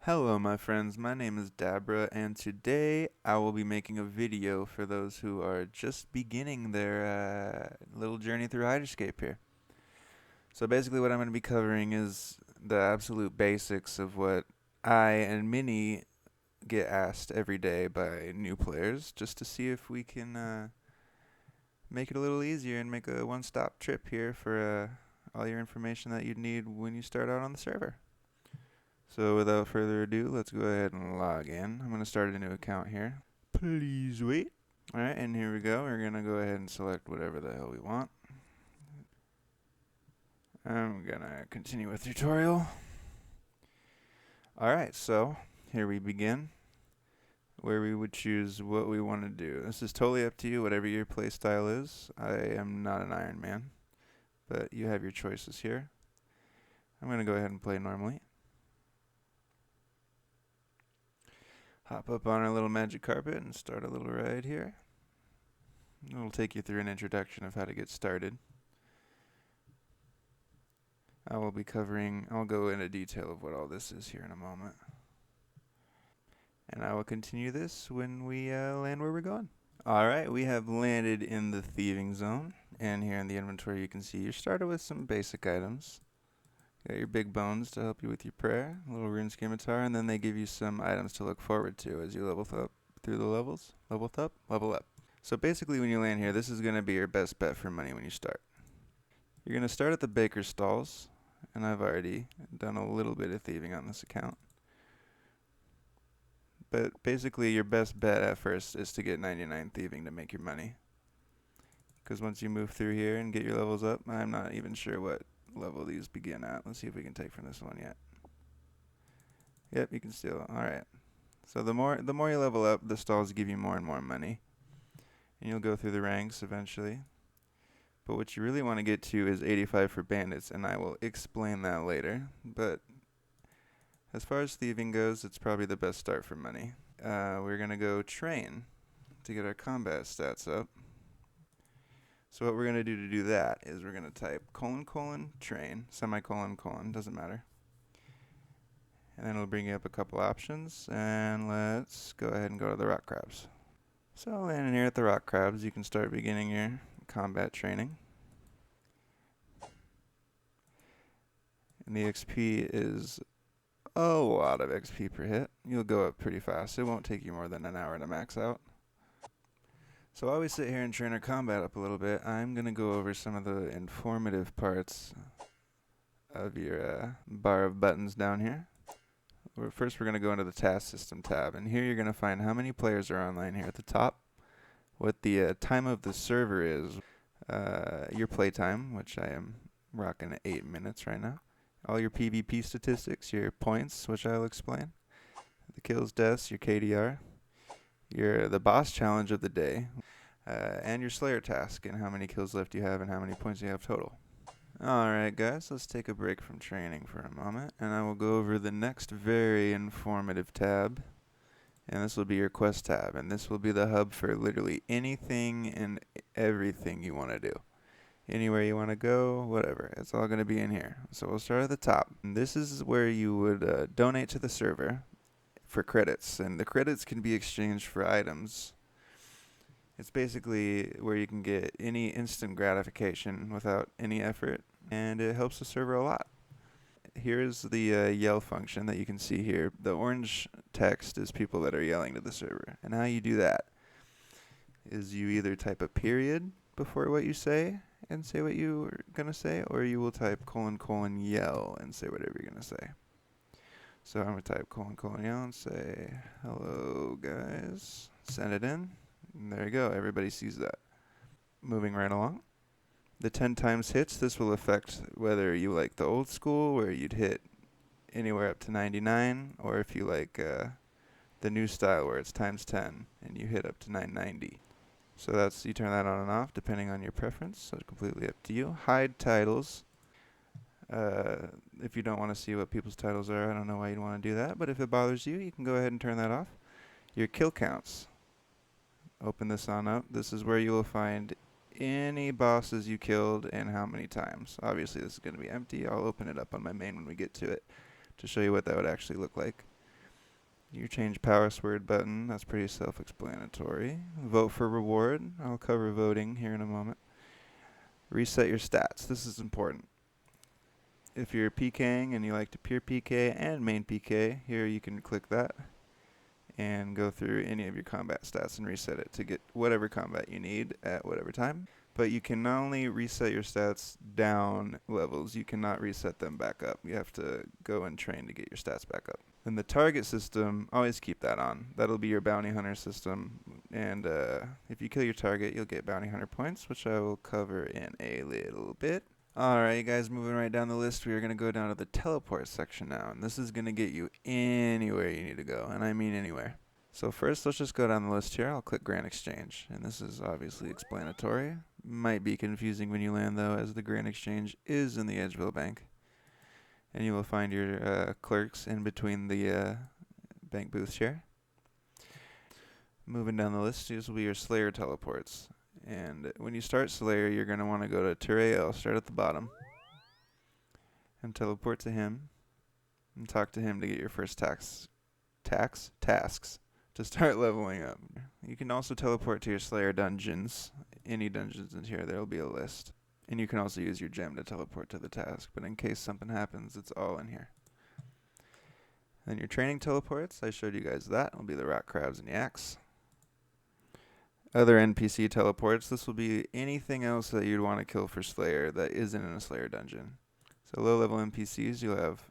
Hello my friends, my name is Dabra and today I will be making a video for those who are just beginning their little journey through Hydrascape here. So basically what I'm going to be covering is the absolute basics of what I and many get asked every day by new players just to see if we can make it a little easier and make a one-stop trip here for all your information that you'd need when you start out on the server. So without further ado, let's go ahead and log in. I'm going to start a new account here. Please wait. Alright, and here we go. We're going to go ahead and select whatever the hell we want. I'm going to continue with tutorial. Alright, so here we begin, where we would choose what we want to do. This is totally up to you, whatever your playstyle is. I am not an Ironman, but you have your choices here. I'm going to go ahead and play normally. Hop up on our little magic carpet and start a little ride here. It'll take you through an introduction of how to get started. I'll go into detail of what all this is here in a moment. And I will continue this when we land where we're going. Alright, we have landed in the Thieving zone. And here in the inventory you can see you're started with some basic items. You got your big bones to help you with your prayer, a little rune scimitar, and then they give you some items to look forward to as you level up through the levels. Level up. So basically when you land here, this is going to be your best bet for money when you start. You're going to start at the baker's stalls, and I've already done a little bit of thieving on this account. But basically your best bet at first is to get 99 thieving to make your money. Because once you move through here and get your levels up, I'm not even sure what level these begin at. Let's see if we can take from this one yet. Yep, you can still. Alright. So the more you level up, the stalls give you more and more money. And you'll go through the ranks eventually. But what you really want to get to is 85 for bandits, and I will explain that later. But as far as thieving goes, it's probably the best start for money. We're going to go train to get our combat stats up. So what we're going to do that is we're going to type : train, semicolon, doesn't matter. And then it'll bring you up a couple options, and let's go ahead and go to the rock crabs. So landing here at the rock crabs, you can start beginning your combat training. And the XP is a lot of XP per hit. You'll go up pretty fast. It won't take you more than an hour to max out. So while we sit here and train our combat up a little bit, I'm going to go over some of the informative parts of your bar of buttons down here. First we're going to go into the task system tab, and here you're going to find how many players are online here at the top, what the time of the server is, your playtime, which I am rocking at 8 minutes right now, all your PvP statistics, your points, which I'll explain, the kills, deaths, your KDR, the boss challenge of the day, and your Slayer task, and how many kills left you have and how many points you have total. Alright guys, let's take a break from training for a moment, and I will go over the next very informative tab, and this will be your quest tab, and this will be the hub for literally anything and everything you want to do. Anywhere you want to go, whatever, it's all going to be in here. So we'll start at the top. And this is where you would donate to the server for credits, and the credits can be exchanged for items. It's basically where you can get any instant gratification without any effort, and it helps the server a lot. Here's the yell function that you can see here. The orange text is people that are yelling to the server, and how you do that is you either type a period before what you say and say what you're going to say, or you will type : yell and say whatever you're going to say. So I'm going to type : yell and say, hello guys, send it in. And there you go, everybody sees that. Moving right along. The 10 times hits, this will affect whether you like the old school, where you'd hit anywhere up to 99, or if you like the new style, where it's times 10, and you hit up to 990. So you turn that on and off, depending on your preference, so it's completely up to you. Hide titles. If you don't want to see what people's titles are, I don't know why you'd want to do that, but if it bothers you, you can go ahead and turn that off. Your kill counts. Open this on up. This is where you will find any bosses you killed and how many times. Obviously this is going to be empty. I'll open it up on my main when we get to it to show you what that would actually look like. Your change password button, that's pretty self-explanatory. Vote for reward, I'll cover voting here in a moment. Reset your stats, this is important. If you're PKing and you like to peer PK and main PK, here you can click that and go through any of your combat stats and reset it to get whatever combat you need at whatever time. But you can only reset your stats down levels. You cannot reset them back up. You have to go and train to get your stats back up. Then the target system, always keep that on. That'll be your bounty hunter system. And if you kill your target, you'll get bounty hunter points, which I will cover in a little bit. Alright, guys, moving right down the list, we are going to go down to the teleport section now. And this is going to get you anywhere you need to go. And I mean anywhere. So first, let's just go down the list here. I'll click Grand Exchange. And this is obviously explanatory. Might be confusing when you land, though, as the Grand Exchange is in the Edgeville Bank. And you will find your clerks in between the bank booths here. Moving down the list, these will be your Slayer teleports. And when you start Slayer, you're going to want to go to Tirael, start at the bottom, and teleport to him, and talk to him to get your first tasks to start leveling up. You can also teleport to your Slayer dungeons. Any dungeons in here, there will be a list. And you can also use your gem to teleport to the task, but in case something happens, it's all in here. Then your training teleports, I showed you guys that. Will be the rock crabs and yaks. Other NPC teleports, this will be anything else that you'd want to kill for Slayer that isn't in a Slayer dungeon. So low level NPCs, you'll have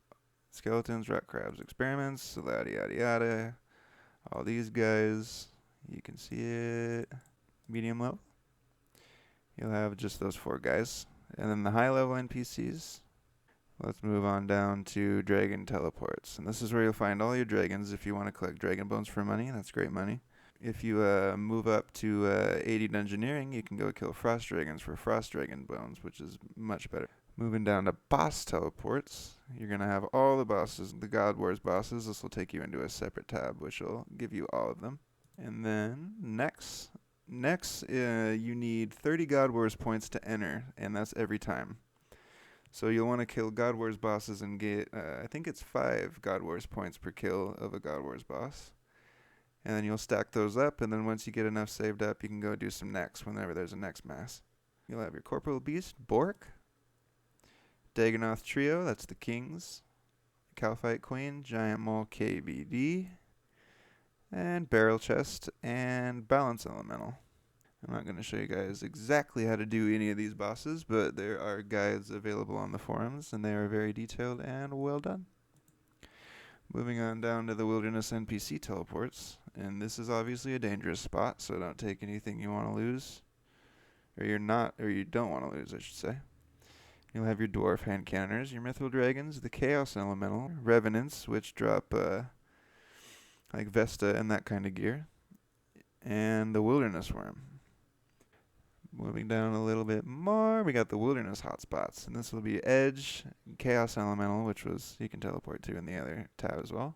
skeletons, rock crabs, experiments, yada yada yada. All these guys, you can see it. Medium level, you'll have just those 4 guys. And then the high level NPCs, let's move on down to dragon teleports. And this is where you'll find all your dragons. If you want to collect dragon bones for money, that's great money. If you move up to 80 dungeoneering, you can go kill frost dragons for frost dragon bones, which is much better. Moving down to boss teleports, you're going to have all the bosses, the God Wars bosses. This will take you into a separate tab, which will give you all of them. And then next, you need 30 God Wars points to enter, and that's every time. So you'll want to kill God Wars bosses and get, I think it's 5 God Wars points per kill of a God Wars boss. And then you'll stack those up, and then once you get enough saved up, you can go do some next whenever there's a next mass. You'll have your Corporal Beast, Bork, Dagonoth Trio, that's the Kings, Calphite Queen, Giant Mole KBD, and Barrel Chest, and Balance Elemental. I'm not going to show you guys exactly how to do any of these bosses, but there are guides available on the forums, and they are very detailed and well done. Moving on down to the Wilderness NPC teleports, and this is obviously a dangerous spot, so don't take anything you want to lose, or you don't want to lose, I should say. You'll have your Dwarf Hand Cannoners, your Mithril Dragons, the Chaos Elemental, Revenants, which drop like Vesta and that kind of gear, and the Wilderness Worm. Moving down a little bit more, we got the Wilderness Hotspots, and this will be Edge, Chaos Elemental, which you can teleport to in the other tab as well.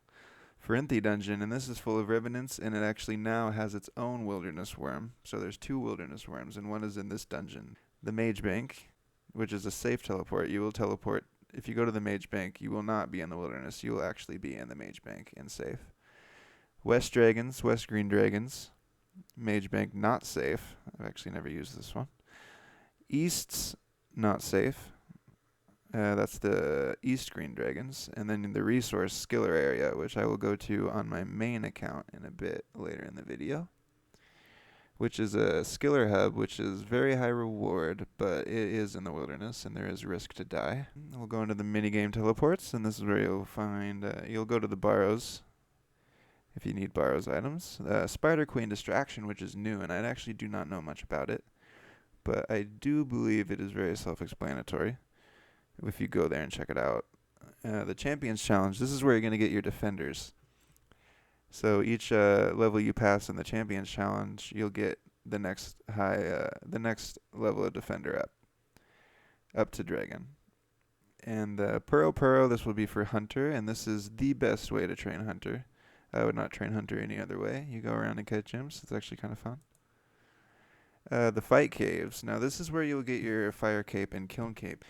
Ferenthi Dungeon, and this is full of Revenants, and it actually now has its own Wilderness Worm. So there's 2 Wilderness Worms, and one is in this dungeon. The Mage Bank, which is a safe teleport. You will teleport, if you go to the Mage Bank, you will not be in the Wilderness. You will actually be in the Mage Bank and safe. West Dragons, West Green Dragons. Mage Bank, not safe. I've actually never used this one. East's not safe. That's the East Green Dragons. And then in the Resource Skiller area, which I will go to on my main account in a bit later in the video, which is a Skiller hub, which is very high reward, but it is in the wilderness, and there is risk to die. We'll go into the minigame teleports, and this is where you'll find, you'll go to the Barrows, if you need Barrows items. Spider Queen Distraction, which is new, and I actually do not know much about it, but I do believe it is very self-explanatory if you go there and check it out. The Champions Challenge, this is where you're going to get your defenders. So each level you pass in the Champions Challenge, you'll get the next level of defender up to Dragon. And the Puro, this will be for Hunter, and this is the best way to train Hunter. I would not train Hunter any other way. You go around and catch gems. It's actually kind of fun. The Fight Caves. Now this is where you'll get your Fire Cape and Kiln Cape.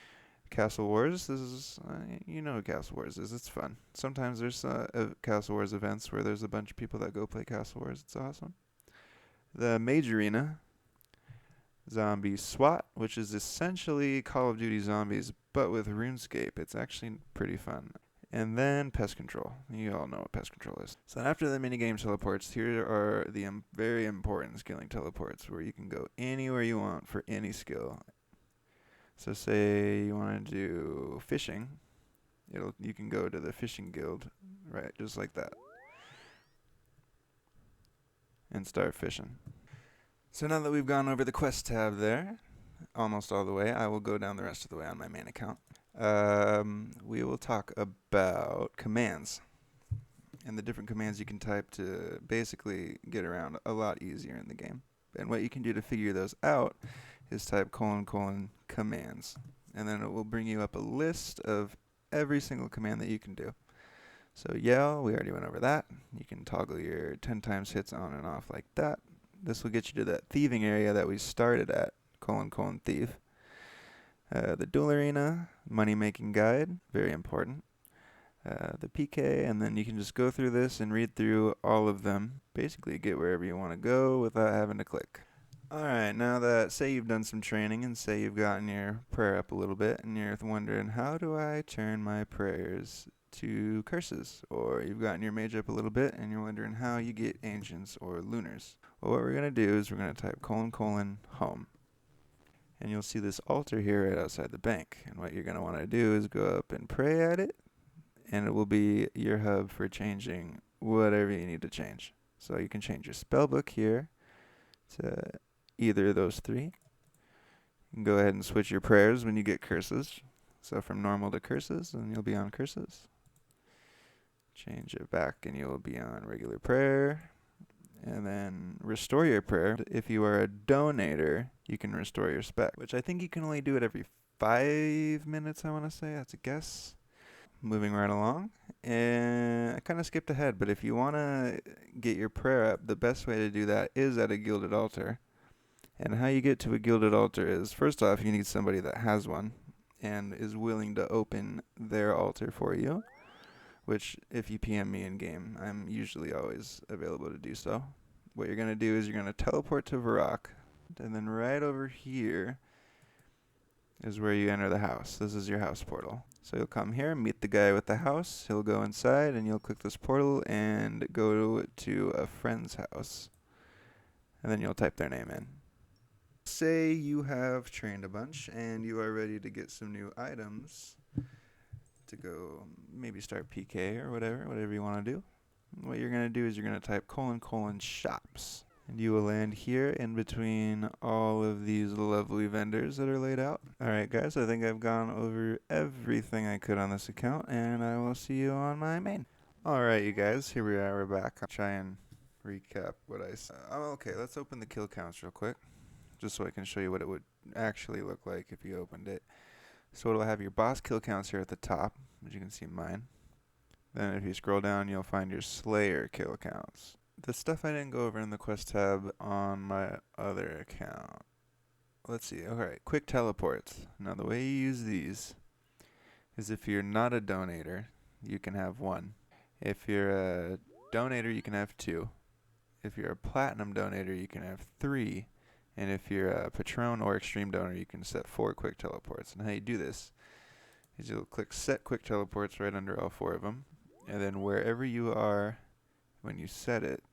Castle Wars. This is, you know what Castle Wars is. It's fun. Sometimes there's Castle Wars events where there's a bunch of people that go play Castle Wars. It's awesome. The Mage Arena. Zombie SWAT, which is essentially Call of Duty Zombies, but with RuneScape. It's actually pretty fun. And then Pest Control. You all know what Pest Control is. So after the minigame teleports, here are the very important skilling teleports, where you can go anywhere you want for any skill. So say you want to do fishing, you can go to the fishing guild, right, just like that, and start fishing. So now that we've gone over the quest tab there, almost all the way, I will go down the rest of the way on my main account. We will talk about commands and the different commands you can type to basically get around a lot easier in the game. And what you can do to figure those out is type : commands. And then it will bring you up a list of every single command that you can do. So yell, we already went over that. You can toggle your 10 times hits on and off like that. This will get you to that thieving area that we started at, : thief. The duel arena, money making guide, very important. The PK, and then you can just go through this and read through all of them. Basically get wherever you want to go without having to click. Alright, now that, say you've done some training and say you've gotten your prayer up a little bit and you're wondering, how do I turn my prayers to curses? Or you've gotten your mage up a little bit and you're wondering how you get ancients or lunars. Well, what we're going to do is we're going to type : home. And you'll see this altar here right outside the bank. And what you're going to want to do is go up and pray at it, and it will be your hub for changing whatever you need to change. So you can change your spellbook here to either of those three. You can go ahead and switch your prayers when you get curses. So from normal to curses, and you'll be on curses. Change it back and you'll be on regular prayer. And then restore your prayer. If you are a donator, you can restore your spec, which I think you can only do it every 5 minutes, I want to say. That's a guess. Moving right along. And I kind of skipped ahead, but if you want to get your prayer up, the best way to do that is at a gilded altar. And how you get to a gilded altar is, first off, you need somebody that has one and is willing to open their altar for you. Which, if you PM me in game, I'm usually always available to do so. What you're going to do is you're going to teleport to Varrock, and then right over here is where you enter the house. This is your house portal. So you'll come here, meet the guy with the house, he'll go inside, and you'll click this portal and go to a friend's house. And then you'll type their name in. Say you have trained a bunch, and you are ready to get some new items to go maybe start PK or whatever you want to do. What you're going to do is you're going to type : shops. And you will land here in between all of these lovely vendors that are laid out. Alright guys, I think I've gone over everything I could on this account, and I will see you on my main. Alright you guys, here we are, we're back. I'll try and recap what I said. Okay, let's open the kill counts real quick, just so I can show you what it would actually look like if you opened it. So it'll have your boss kill counts here at the top, as you can see mine. Then if you scroll down, you'll find your slayer kill counts. The stuff I didn't go over in the quest tab on my other account. Let's see. Alright, quick teleports. Now the way you use these is if you're not a donator, you can have 1. If you're a donator, you can have 2. If you're a platinum donator, you can have 3. And if you're a Patron or Extreme donor, you can set 4 quick teleports. And how you do this is you'll click Set Quick Teleports right under all 4 of them. And then wherever you are when you set it,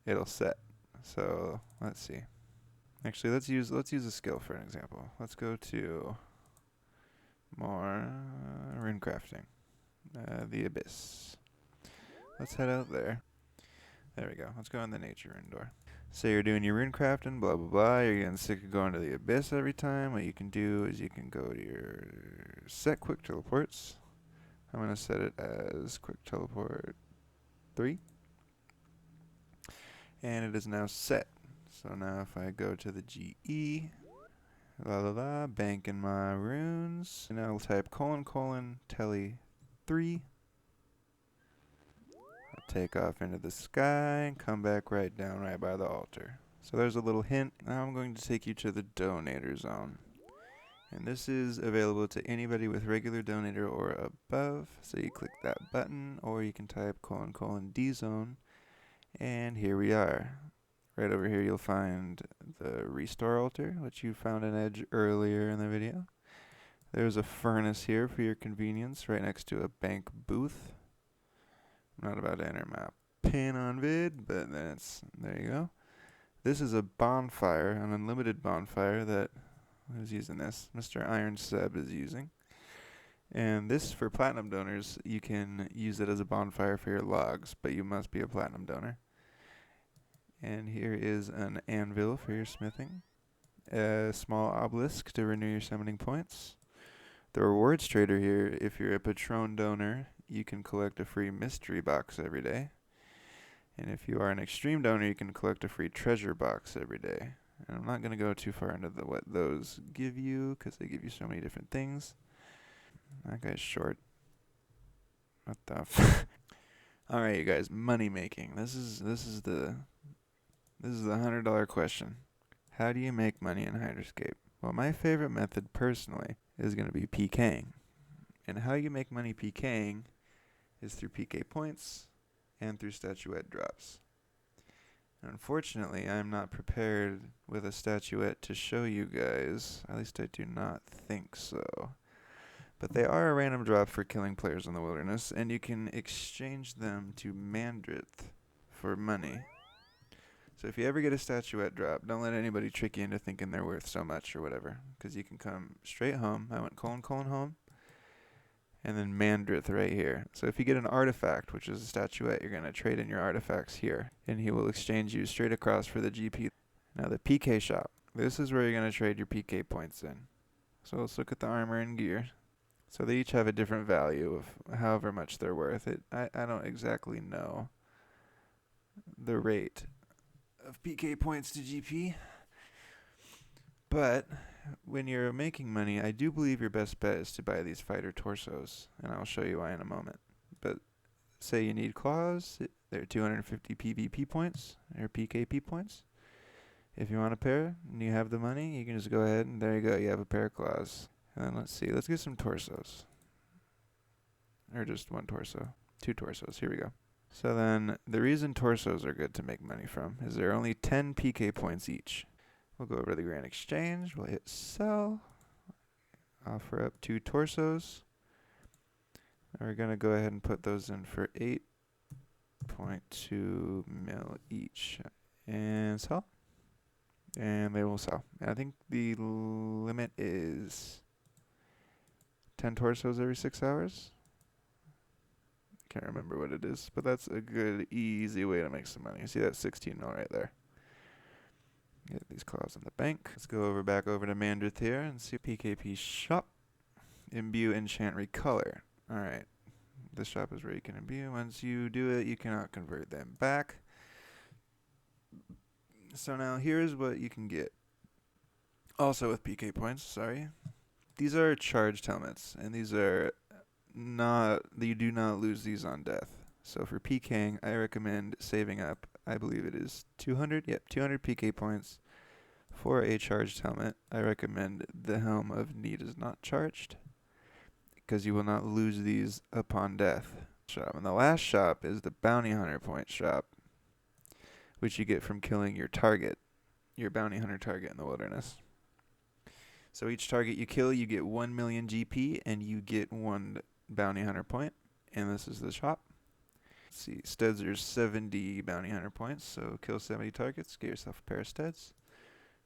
it'll set. So let's see. Actually, let's use a skill for an example. Let's go to more rune crafting. The Abyss. Let's head out there. There we go. Let's go in the nature rune door. So you're doing your rune crafting, blah blah blah. You're getting sick of going to the Abyss every time. What you can do is you can go to your set quick teleports. I'm gonna set it as quick teleport 3, and it is now set. So now if I go to the GE, bank in my runes, and I'll type : tele 3. Take off into the sky and come back right down right by the altar. So there's a little hint. Now I'm going to take you to the donator zone. And this is available to anybody with regular donator or above. So you click that button, or you can type : DZone, and here we are. Right over here you'll find the restore altar, which you found an edge earlier in the video. There's a furnace here for your convenience, right next to a bank booth. I'm not about to enter my pin on vid, but there you go. This is a bonfire, an unlimited bonfire that, who's using this? Mr. Iron Seb is using. And this, for platinum donors, you can use it as a bonfire for your logs, but you must be a platinum donor. And here is an anvil for your smithing. A small obelisk to renew your summoning points. The rewards trader here, if you're a Patron donor, you can collect a free mystery box every day. And if you are an extreme donor, you can collect a free treasure box every day. And I'm not going to go too far into what those give you, because they give you so many different things. That guy's short. What the f... Alright, you guys, money making. This is the $100 question. How do you make money in Hydrascape? Well, my favorite method, personally, is going to be PKing. And how you make money PKing is through PK points and through statuette drops. Unfortunately, I'm not prepared with a statuette to show you guys. At least I do not think so. But they are a random drop for killing players in the wilderness, and you can exchange them to Mandrith for money. So if you ever get a statuette drop, don't let anybody trick you into thinking they're worth so much or whatever, because you can come straight home. I went : home, and then Mandrith right here. So if you get an artifact, which is a statuette, you're going to trade in your artifacts here, and he will exchange you straight across for the GP. Now the PK Shop. This is where you're going to trade your PK points in. So let's look at the armor and gear. So they each have a different value of however much they're worth. I don't exactly know the rate of PK points to GP. But when you're making money, I do believe your best bet is to buy these fighter torsos, and I'll show you why in a moment. But say you need claws, they're 250 PvP points, or PKP points. If you want a pair and you have the money, you can just go ahead and there you go, you have a pair of claws. And then let's see, let's get some torsos. Or just one torso. 2 torsos, here we go. So then, the reason torsos are good to make money from is they're only 10 PK points each. We'll go over to the Grand Exchange, we'll hit sell, offer up 2 torsos. And we're going to go ahead and put those in for 8.2 mil each. And sell. And they will sell. And I think the limit is 10 torsos every 6 hours. Can't remember what it is, but that's a good, easy way to make some money. You see that 16 mil right there. Get these claws in the bank. Let's go back over to Mandrith here and see PKP Shop. Imbue, enchant, recolor. Alright. This shop is where you can imbue. Once you do it, you cannot convert them back. So now here's what you can get. Also with PK points, sorry. These are charged helmets, and these are you do not lose these on death. So for PKing, I recommend saving up, I believe it is 200 PK points for a charged helmet. I recommend the Helm of Need is not charged, because you will not lose these upon death. And the last shop is the Bounty Hunter point shop, which you get from killing your target, your bounty hunter target in the wilderness. So each target you kill, you get 1 million GP, and you get 1 bounty hunter point, and this is the shop. Let's see, studs are 70 bounty hunter points, so kill 70 targets, get yourself a pair of studs.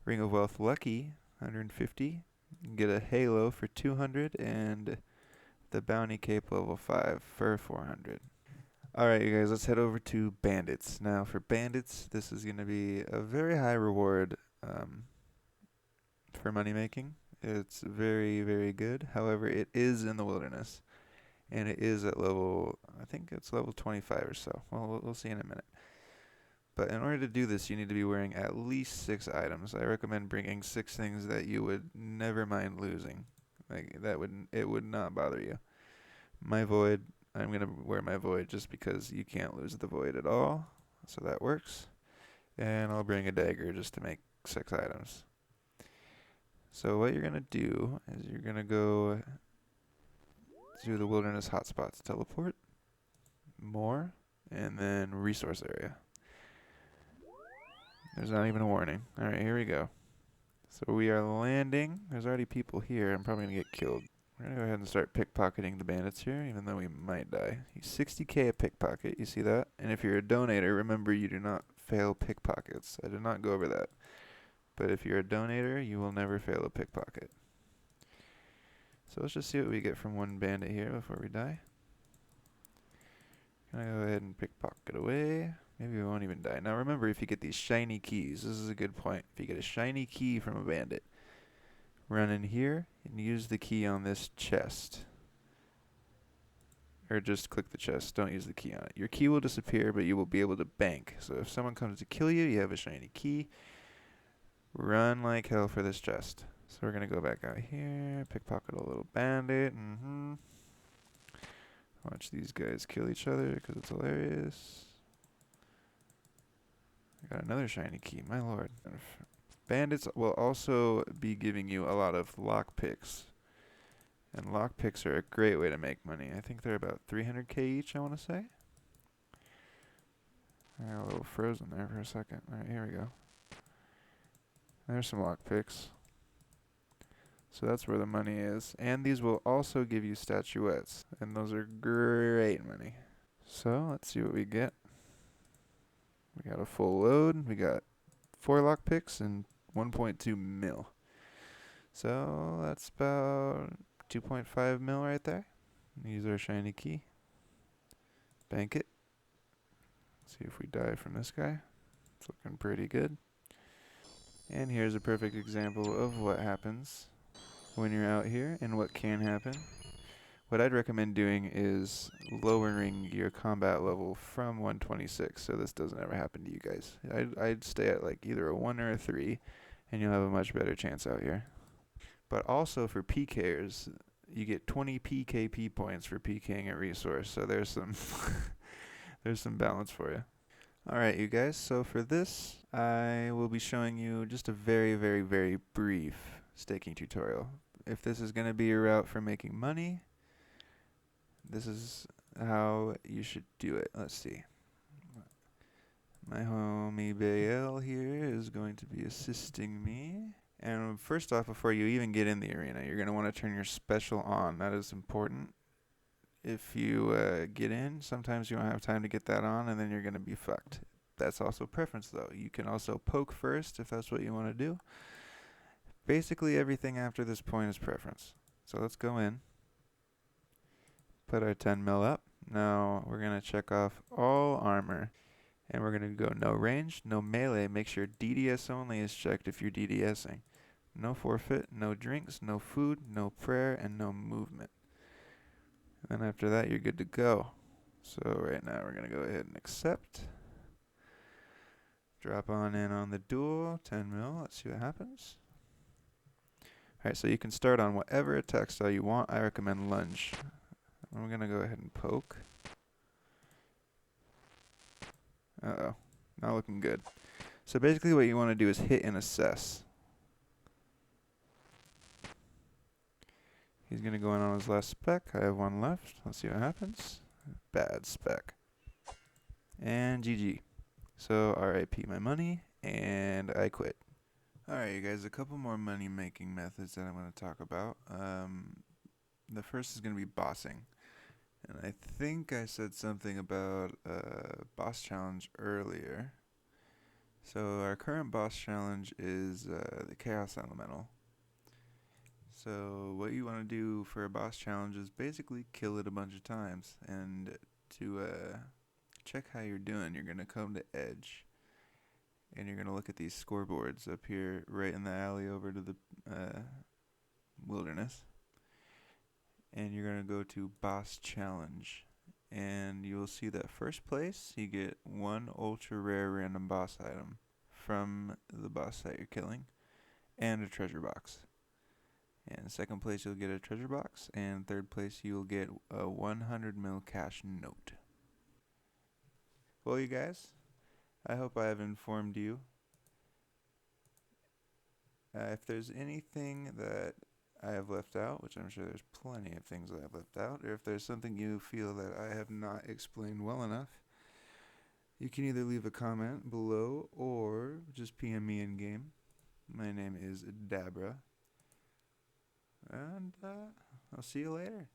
Ring of Wealth Lucky, 150. You can get a Halo for 200, and the Bounty Cape level 5 for 400. Alright, you guys, let's head over to Bandits. Now, for Bandits, this is going to be a very high reward for money making. It's very, very good. However, it is in the wilderness, and it is at level, I think it's level 25 or so. Well, we'll see in a minute. But in order to do this, you need to be wearing at least 6 items. I recommend bringing 6 things that you would never mind losing. Like it would not bother you. My Void, I'm going to wear my Void just because you can't lose the Void at all. So that works. And I'll bring a dagger just to make 6 items. So what you're going to do is you're going to go to the wilderness hotspots, teleport, more, and then resource area. There's not even a warning. Alright, here we go. So we are landing. There's already people here. I'm probably going to get killed. We're going to go ahead and start pickpocketing the bandits here, even though we might die. 60k a pickpocket, you see that? And if you're a donator, remember you do not fail pickpockets. I did not go over that. But if you're a donator, you will never fail a pickpocket. So let's just see what we get from one bandit here before we die. Gonna go ahead and pickpocket away. Maybe we won't even die. Now remember, if you get these shiny keys, this is a good point. If you get a shiny key from a bandit, run in here and use the key on this chest. Or just click the chest, don't use the key on it. Your key will disappear, but you will be able to bank. So if someone comes to kill you, you have a shiny key. Run like hell for this chest. So we're going to go back out here, pickpocket a little bandit. Watch these guys kill each other because it's hilarious. I got another shiny key, my lord. Bandits will also be giving you a lot of lockpicks. And lockpicks are a great way to make money. I think they're about 300k each, I want to say. I got a little frozen there for a second. Alright, here we go. There's some lockpicks. So that's where the money is. And these will also give you statuettes. And those are great money. So let's see what we get. We got a full load. We got 4 lockpicks and 1.2 mil. So that's about 2.5 mil right there. Use our shiny key. Bank it. See if we die from this guy. It's looking pretty good. And here's a perfect example of what happens when you're out here and what can happen. What I'd recommend doing is lowering your combat level from 126 so this doesn't ever happen to you guys. I'd stay at like either a 1 or a 3 and you'll have a much better chance out here. But also for PKers, you get 20 PKP points for PKing a resource, so there's some there's some balance for you. Alright you guys, so for this I will be showing you just a very, very, very brief staking tutorial. If this is going to be your route for making money, this is how you should do it. Let's see. My homie Bael here is going to be assisting me. And first off, before you even get in the arena, you're going to want to turn your special on. That is important. If you get in, sometimes you won't have time to get that on, and then you're going to be fucked. That's also preference, though. You can also poke first if that's what you want to do. Basically, everything after this point is preference. So let's go in. Put our 10 mil up. Now we're going to check off all armor. And we're going to go no range, no melee. Make sure DDS only is checked if you're DDSing. No forfeit, no drinks, no food, no prayer, and no movement. And then after that, you're good to go. So right now we're going to go ahead and accept. Drop on in on the duel, 10 mil. Let's see what happens. Alright, so you can start on whatever attack style you want. I recommend lunge. I'm going to go ahead and poke. Uh-oh. Not looking good. So basically what you want to do is hit and assess. He's going to go in on his last spec. I have one left. Let's see what happens. Bad spec. And GG. So RIP my money, and I quit. Alright you guys, a couple more money making methods that I'm going to talk about. The first is going to be bossing. And I think I said something about boss challenge earlier. So our current boss challenge is the Chaos Elemental. So what you want to do for a boss challenge is basically kill it a bunch of times. And to check how you're doing, you're going to come to Edge. And you're going to look at these scoreboards up here right in the alley over to the wilderness. And you're going to go to Boss Challenge. And you will see that first place, you get 1 ultra rare random boss item from the boss that you're killing. And a treasure box. And second place, you'll get a treasure box. And third place, you'll get a 100 mil cash note. Well, you guys, I hope I have informed you If there's anything that I have left out, which I'm sure there's plenty of things that I've left out, or if there's something you feel that I have not explained well enough, you can either leave a comment below or just PM me in game. My name is Dabra, and I'll see you later.